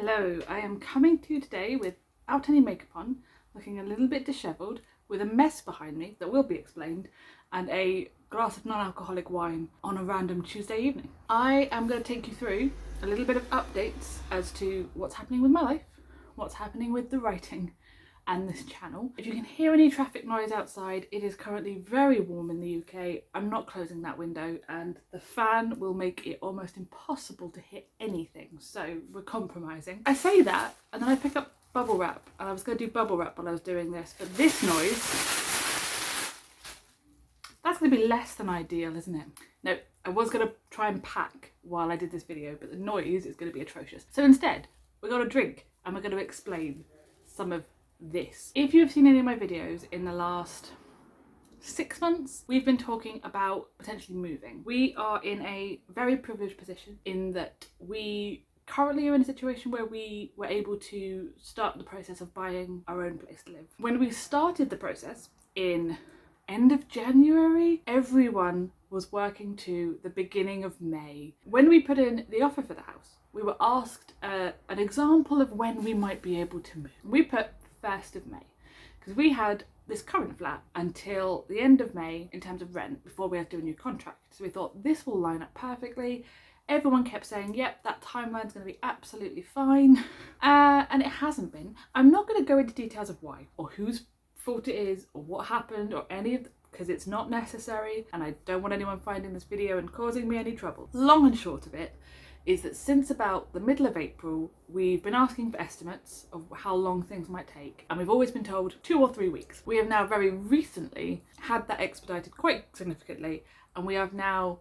Hello, I am coming to you today without any makeup on, looking a little bit dishevelled, with a mess behind me that will be explained, and a glass of non-alcoholic wine on a random Tuesday evening. I am going to take you through a little bit of updates as to what's happening with my life, what's happening with the writing and this channel. If you can hear any traffic noise outside, it is currently very warm in the UK. I'm not closing that window and the fan will make it almost impossible to hit anything, so we're compromising. I say that and then I pick up bubble wrap, and I was going to do bubble wrap while I was doing this, but this noise, that's going to be less than ideal, isn't it? No, I was going to try and pack while I did this video, but the noise is going to be atrocious. So instead, we're going to drink and we're going to explain some of this. If you've seen any of my videos in the last 6 months, we've been talking about potentially moving. We are in a very privileged position in that we currently are in a situation where we were able to start the process of buying our own place to live. When we started the process in end of January, everyone was working to the beginning of May. When we put in the offer for the house, we were asked an example of when we might be able to move. We put 1st of May because we had this current flat until the end of May in terms of rent before we had to do a new contract. So we thought this will line up perfectly. Everyone kept saying, yep, that timeline's going to be absolutely fine. And it hasn't been. I'm not going to go into details of why or whose fault it is or what happened or any of because it's not necessary and I don't want anyone finding this video and causing me any trouble. Long and short of it is that since about the middle of April, we've been asking for estimates of how long things might take, and we've always been told 2 or 3 weeks. We have now very recently had that expedited quite significantly, and we have now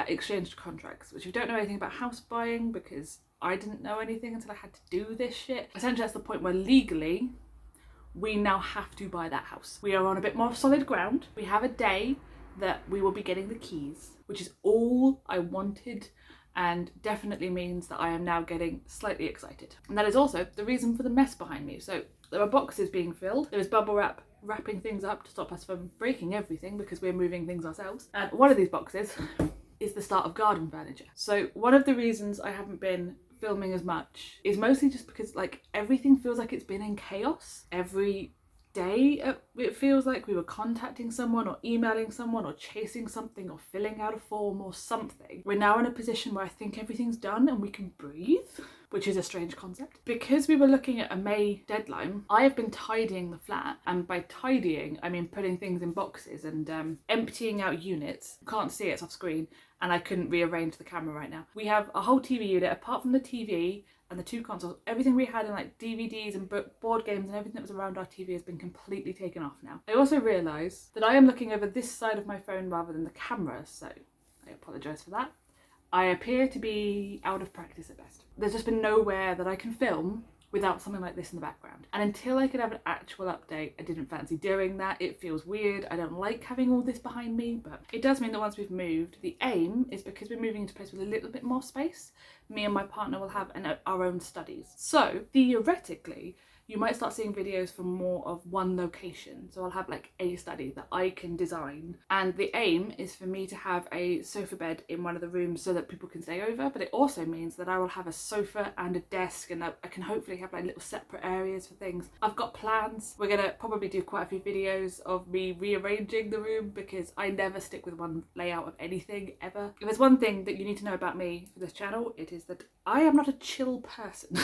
exchanged contracts, which we don't know anything about house buying because I didn't know anything until I had to do this shit. Essentially, that's the point where legally we now have to buy that house. We are on a bit more solid ground. We have a day that we will be getting the keys, which is all I wanted, and definitely means that I am now getting slightly excited. And that is also the reason for the mess behind me. So there are boxes being filled. There is bubble wrap wrapping things up to stop us from breaking everything because we're moving things ourselves. And one of these boxes is the start of garden furniture. So one of the reasons I haven't been filming as much is mostly just because like everything feels like it's been in chaos. Every day it feels like we were contacting someone or emailing someone or chasing something or filling out a form or something. We're now in a position where I think everything's done and we can breathe, which is a strange concept. Because we were looking at a May deadline, I have been tidying the flat, and by tidying I mean putting things in boxes and emptying out units. You can't see it, it's off screen and I couldn't rearrange the camera right now. We have a whole TV unit apart from the TV and the 2 consoles. Everything we had in like DVDs and board games and everything that was around our TV has been completely taken off now. I also realised that I am looking over this side of my phone rather than the camera, so I apologise for that. I appear to be out of practice at best. There's just been nowhere that I can film without something like this in the background. And until I could have an actual update, I didn't fancy doing that. It feels weird. I don't like having all this behind me, but it does mean that once we've moved, the aim is because we're moving into a place with a little bit more space, me and my partner will have our own studies. So theoretically, you might start seeing videos from more of one location. So I'll have like a study that I can design. And the aim is for me to have a sofa bed in one of the rooms so that people can stay over. But it also means that I will have a sofa and a desk, and I can hopefully have like little separate areas for things. I've got plans. We're gonna probably do quite a few videos of me rearranging the room because I never stick with one layout of anything ever. If there's one thing that you need to know about me for this channel, it is that I am not a chill person.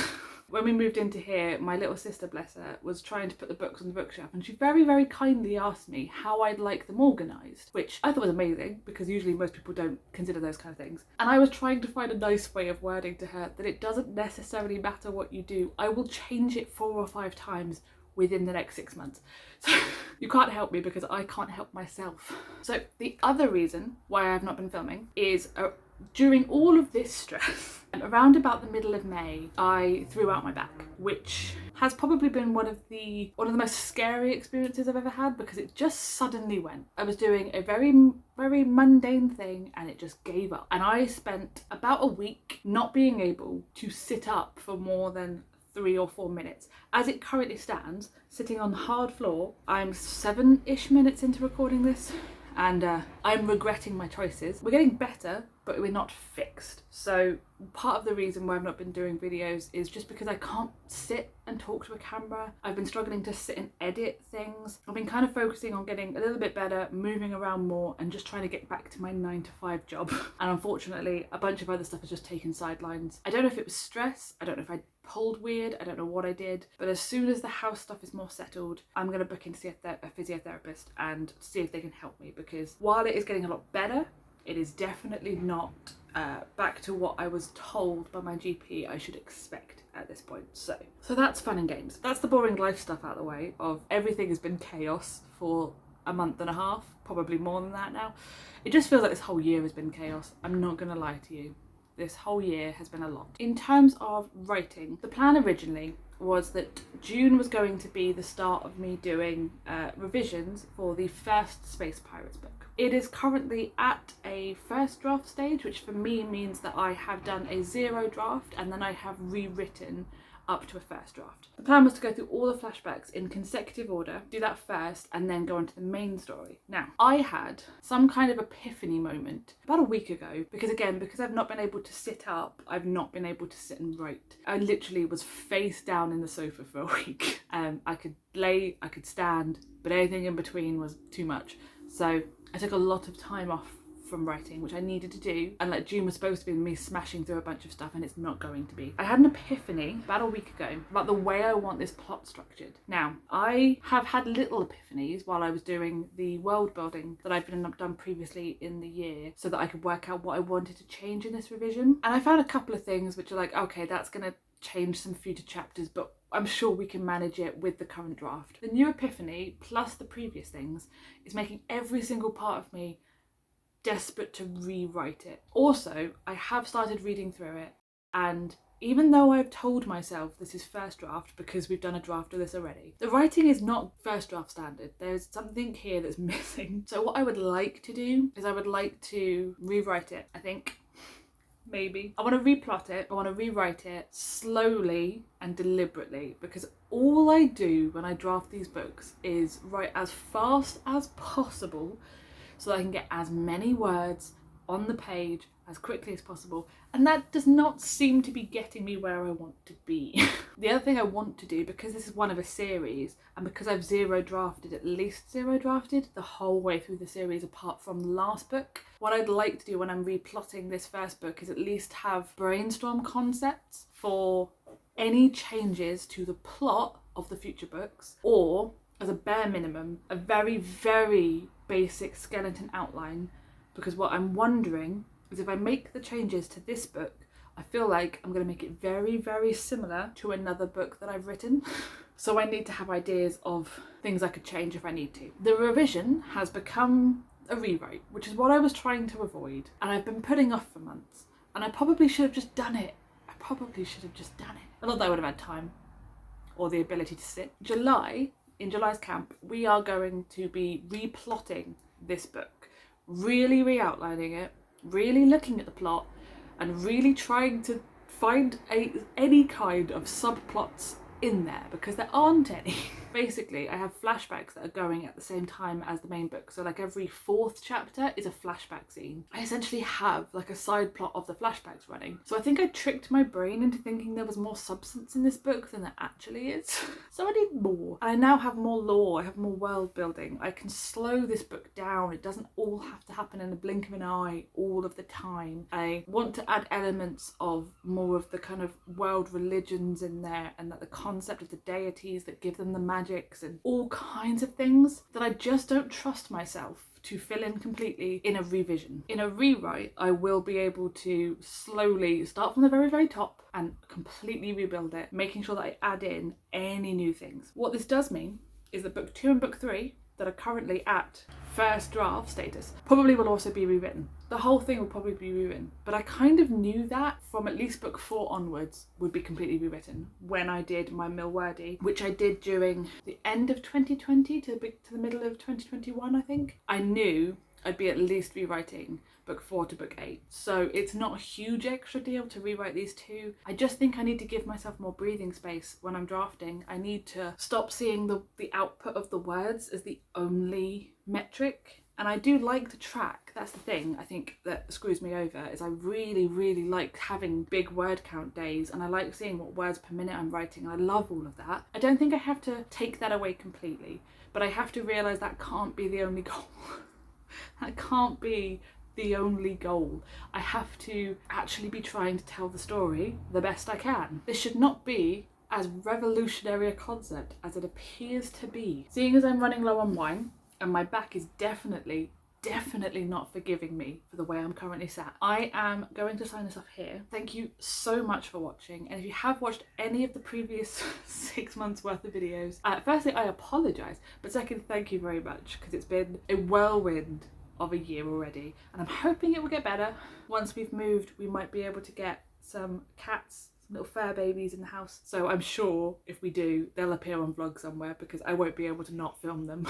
When we moved into here, my little sister, bless her, was trying to put the books on the bookshelf, and she very, very kindly asked me how I'd like them organised, which I thought was amazing because usually most people don't consider those kind of things. And I was trying to find a nice way of wording to her that it doesn't necessarily matter what you do. I will change it 4 or 5 times within the next 6 months. So you can't help me because I can't help myself. So the other reason why I have not been filming is during all of this stress, around about the middle of May, I threw out my back, which has probably been one of the most scary experiences I've ever had because it just suddenly went. I was doing a very, very mundane thing and it just gave up. And I spent about a week not being able to sit up for more than 3 or 4 minutes. As it currently stands, sitting on the hard floor, I'm 7-ish minutes into recording this and I'm regretting my choices. We're getting better, but we're not fixed. So part of the reason why I've not been doing videos is just because I can't sit and talk to a camera. I've been struggling to sit and edit things. I've been kind of focusing on getting a little bit better, moving around more, and just trying to get back to my 9-to-5 job. And unfortunately, a bunch of other stuff has just taken sidelines. I don't know if it was stress, I don't know if I pulled weird, I don't know what I did, but as soon as the house stuff is more settled, I'm going to book in to see a physiotherapist and see if they can help me, because while it is getting a lot better, it is definitely not back to what I was told by my GP I should expect at this point. So that's fun and games. That's the boring life stuff out of the way of everything has been chaos for a month and a half, probably more than that now. It just feels like this whole year has been chaos. I'm not gonna lie to you. This whole year has been a lot. In terms of writing, the plan originally was that June was going to be the start of me doing revisions for the first Space Pirates book. It is currently at a first draft stage, which for me means that I have done a 0 draft and then I have rewritten up to a first draft. The plan was to go through all the flashbacks in consecutive order, do that first, and then go on to the main story. Now, I had some kind of epiphany moment about a week ago, because I've not been able to sit up, I've not been able to sit and write. I literally was face down in the sofa for a week. I could lay, I could stand, but anything in between was too much. So I took a lot of time off from writing, which I needed to do, and like June was supposed to be me smashing through a bunch of stuff, and it's not going to be. I had an epiphany about a week ago about the way I want this plot structured. Now, I have had little epiphanies while I was doing the world building that I've done previously in the year, so that I could work out what I wanted to change in this revision. And I found a couple of things which are like, okay, that's gonna change some future chapters, but I'm sure we can manage it with the current draft. The new epiphany, plus the previous things, is making every single part of me desperate to rewrite it. Also, I have started reading through it, and even though I've told myself this is first draft because we've done a draft of this already, the writing is not first draft standard. There's something here that's missing. So what I would like to do is I would like to rewrite it, I think. Maybe. I want to replot it, I want to rewrite it slowly and deliberately, because all I do when I draft these books is write as fast as possible so that I can get as many words on the page as quickly as possible, and that does not seem to be getting me where I want to be. The other thing I want to do, because this is one of a series, and because I've at least zero drafted the whole way through the series apart from the last book, what I'd like to do when I'm replotting this first book is at least have brainstorm concepts for any changes to the plot of the future books, or as a bare minimum, a very, very basic skeleton outline, because what I'm wondering is if I make the changes to this book, I feel like I'm going to make it very, very similar to another book that I've written. So I need to have ideas of things I could change if I need to. The revision has become a rewrite, which is what I was trying to avoid, and I've been putting off for months, and I probably should have just done it. Not that I would have had time or the ability to sit. In July's camp, we are going to be replotting this book, really re-outlining it, really looking at the plot, and really trying to find any kind of subplots in there, because there aren't any. Basically, I have flashbacks that are going at the same time as the main book, so like every 4th chapter is a flashback scene. I essentially have like a side plot of the flashbacks running. So I think I tricked my brain into thinking there was more substance in this book than there actually is. So I need more. I now have more lore, I have more world building. I can slow this book down. It doesn't all have to happen in the blink of an eye all of the time. I want to add elements of more of the kind of world religions in there, and that the concept of the deities that give them the magics and all kinds of things that I just don't trust myself to fill in completely in a revision. In a rewrite, I will be able to slowly start from the very, very top and completely rebuild it, making sure that I add in any new things. What this does mean is that book 2 and book 3 that are currently at first draft status probably will also be rewritten. The whole thing will probably be rewritten, but I kind of knew that from at least book 4 onwards would be completely rewritten when I did my Milwordy, which I did during the end of 2020 to the middle of 2021, I think. I knew I'd be at least rewriting book 4 to book 8. So it's not a huge extra deal to rewrite these two. I just think I need to give myself more breathing space when I'm drafting. I need to stop seeing the output of the words as the only metric And I do like to track. That's the thing I think that screws me over, is I really, really like having big word count days, and I like seeing what words per minute I'm writing. I love all of that. I don't think I have to take that away completely, but I have to realise that can't be the only goal. That can't be the only goal. I have to actually be trying to tell the story the best I can. This should not be as revolutionary a concept as it appears to be. Seeing as I'm running low on wine, and my back is definitely not forgiving me for the way I'm currently sat, I am going to sign this off here. Thank you so much for watching, and if you have watched any of the previous 6 months worth of videos, firstly I apologise, but second, thank you very much, because it's been a whirlwind of a year already, and I'm hoping it will get better. Once we've moved, we might be able to get some cats, little fur babies in the house, so I'm sure if we do, they'll appear on vlog somewhere because I won't be able to not film them.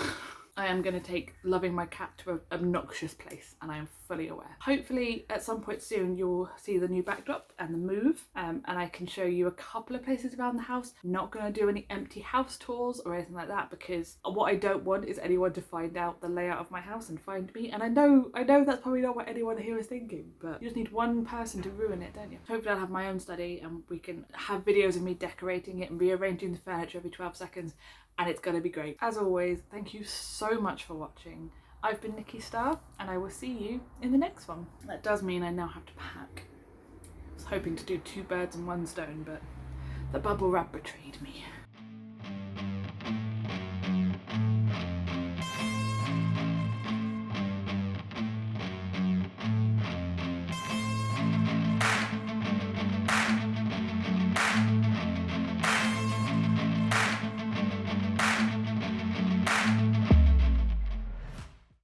I am going to take loving my cat to an obnoxious place, and I am fully aware. Hopefully at some point soon you'll see the new backdrop and the move, and I can show you a couple of places around the house. I'm not going to do any empty house tours or anything like that, because what I don't want is anyone to find out the layout of my house and find me, and I know that's probably not what anyone here is thinking, but you just need one person to ruin it, don't you? Hopefully I'll have my own study and we can have videos of me decorating it and rearranging the furniture every 12 seconds, and it's going to be great. As always, thank you so much for watching. I've been Nikki Starr, and I will see you in the next one. That does mean I now have to pack. I was hoping to do 2 birds and 1 stone, but the bubble wrap betrayed me.